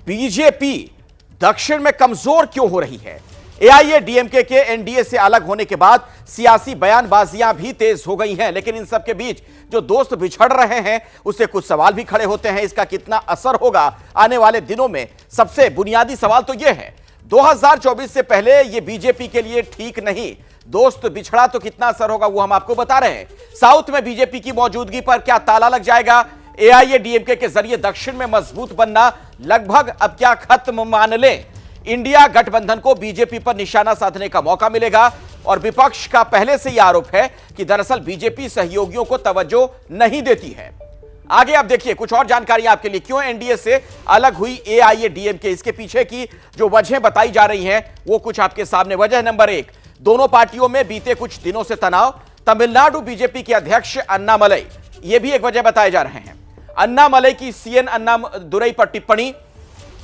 BJP दक्षिण में कमजोर क्यों हो रही है? एआईएडीएमके के एनडीए से अलग होने के बाद सियासी बयानबाजियां भी तेज हो गई हैं, लेकिन इन सब के बीच जो दोस्त बिछड़ रहे हैं उससे कुछ सवाल भी खड़े होते हैं। इसका कितना असर होगा आने वाले दिनों में? सबसे बुनियादी सवाल तो यह है, 2024 से पहले यह बीजेपी के लिए ठीक नहीं। दोस्त बिछड़ा तो कितना असर होगा वो हम आपको बता रहे हैं। साउथ में बीजेपी की मौजूदगी पर क्या ताला लग जाएगा? एआईएडीएमके के जरिए दक्षिण में मजबूत बनना लगभग अब क्या खत्म मान लें? इंडिया गठबंधन को बीजेपी पर निशाना साधने का मौका मिलेगा और विपक्ष का पहले से यह आरोप है कि दरअसल बीजेपी सहयोगियों को तवज्जो नहीं देती है। आगे आप देखिए कुछ और जानकारी आपके लिए, क्यों एनडीए से अलग हुई एआईएडीएमके, इसके पीछे की जो वजह बताई जा रही हैं वो कुछ आपके सामने। वजह नंबर 1, दोनों पार्टियों में बीते कुछ दिनों से तनाव। तमिलनाडु बीजेपी के अध्यक्ष अन्नामलई, यह भी एक वजह बताए जा रहे हैं। अन्नामलई की सीएन अन्नादुरई पर टिप्पणी।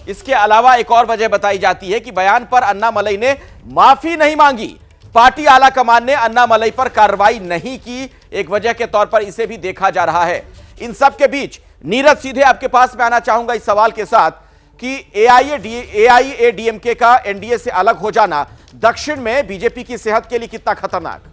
इसके अलावा एक और वजह बताई जाती है कि बयान पर अन्नामलई ने माफी नहीं मांगी। पार्टी आला कमान ने अन्नामलई पर कार्रवाई नहीं की, एक वजह के तौर पर इसे भी देखा जा रहा है। इन सब के बीच नीरज, सीधे आपके पास मैं आना चाहूंगा इस सवाल के साथ कि एआईएडीएमके का एनडीए से अलग हो जाना दक्षिण में बीजेपी की सेहत के लिए कितना खतरनाक?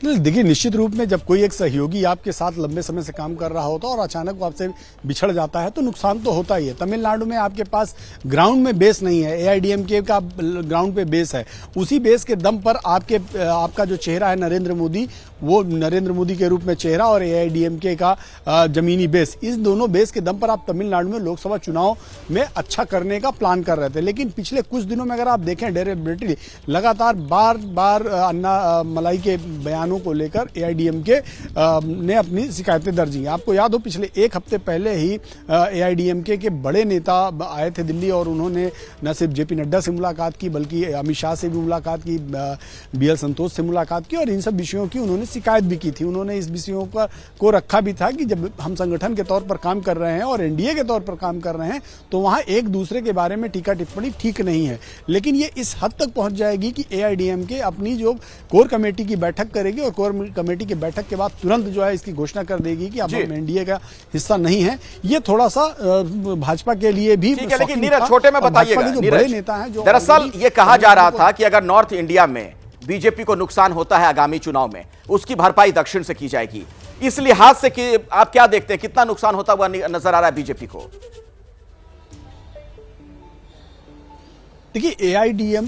देखिए, निश्चित रूप में जब कोई एक सहयोगी आपके साथ लंबे समय से काम कर रहा होता है और अचानक वो आपसे बिछड़ जाता है तो नुकसान तो होता ही है। तमिलनाडु में आपके पास ग्राउंड में बेस नहीं है, एआईएडीएमके का ग्राउंड पे बेस है। उसी बेस के दम पर आपका जो चेहरा है नरेंद्र मोदी, वो नरेंद्र मोदी के रूप में चेहरा और एआईएडीएमके का जमीनी बेस, इस दोनों बेस के दम पर आप तमिलनाडु में लोकसभा चुनाव में अच्छा करने का प्लान कर रहे थे। लेकिन पिछले कुछ दिनों में अगर आप देखें, डेरिवेटिवली लगातार बार बार अन्नामलई के बयानों को लेकर एआईएडीएमके ने अपनी शिकायतें दर्ज की। आपको याद हो, पिछले एक हफ्ते पहले ही एआईएडीएमके के बड़े नेता आए थे दिल्ली और उन्होंने न सिर्फ जेपी नड्डा से मुलाकात की बल्कि अमित शाह से भी मुलाकात की, बीएल संतोष से मुलाकात की और इन सब विषयों की उन्होंने शिकायत भी की थी। उन्होंने इस विषयों को रखा भी था कि जब हम संगठन के तौर पर काम कर रहे हैं और एनडीए के तौर पर काम कर रहे हैं तो वहां एक दूसरे के बारे में टीका टिप्पणी ठीक नहीं है। लेकिन ये इस हद तक पहुंच जाएगी कि एआईएडीएमके अपनी जो कोर कमेटी की बैठक करेगी और कोर कमेटी की बैठक के बाद तुरंत जो है इसकी घोषणा कर देगी कि अब हम एनडीए का हिस्सा नहीं है। ये थोड़ा सा भाजपा के लिए भी ठीक है। लेकिन नीरज, छोटे में बताइएगा, जो बड़े नेता हैं जो दरअसल ये कहा जा रहा था कि अगर नॉर्थ इंडिया में बीजेपी को नुकसान होता है आगामी चुनाव में, उसकी भरपाई दक्षिण से की जाएगी। इस लिहाज से कि आप क्या देखते हैं, कितना नुकसान होता हुआ नजर आ रहा है बीजेपी को? देखिए, एआईएडीएम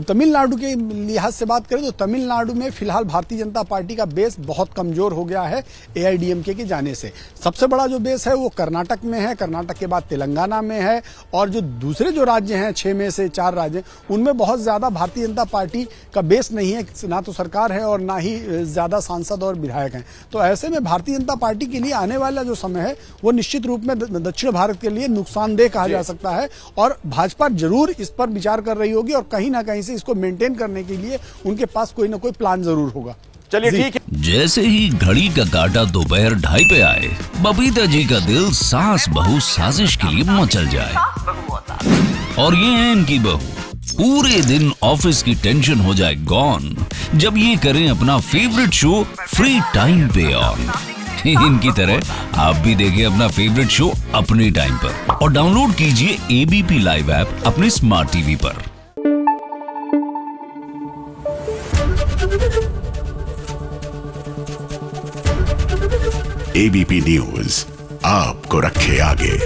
तमिलनाडु के लिहाज से बात करें तो तमिलनाडु में फिलहाल भारतीय जनता पार्टी का बेस बहुत कमजोर हो गया है एआईएडीएमके के जाने से। सबसे बड़ा जो बेस है वो कर्नाटक में है, कर्नाटक के बाद तेलंगाना में है और जो दूसरे जो राज्य हैं, 6 में से 4 राज्य, उनमें बहुत ज्यादा भारतीय जनता पार्टी का बेस नहीं है, ना तो सरकार है और ना ही ज्यादा सांसद और विधायक हैं। तो ऐसे में भारतीय जनता पार्टी के लिए आने वाला जो समय है वो निश्चित रूप में दक्षिण भारत के लिए नुकसानदेह कहा जा सकता है और भाजपा जरूर इस पर विचार कर रही होगी और कहीं ना कहीं से इसको मेंटेन करने के लिए उनके पास कोई ना कोई प्लान जरूर होगा। चलिए ठीक है। जैसे ही घड़ी का काटा दोपहर 2:30 पे आए, बबीता जी का दिल सास बहू साजिश के लिए मचल जाए। और ये है इनकी बहू, पूरे दिन ऑफिस की टेंशन हो जाए गॉन जब ये करें अपना फेवरेट शो फ्री टाइम पे ऑन। इनकी तरह आप भी देखिए अपना फेवरेट शो अपने टाइम पर और डाउनलोड कीजिए एबीपी लाइव ऐप अपने स्मार्ट टीवी पर। एबीपी न्यूज आपको रखे आगे।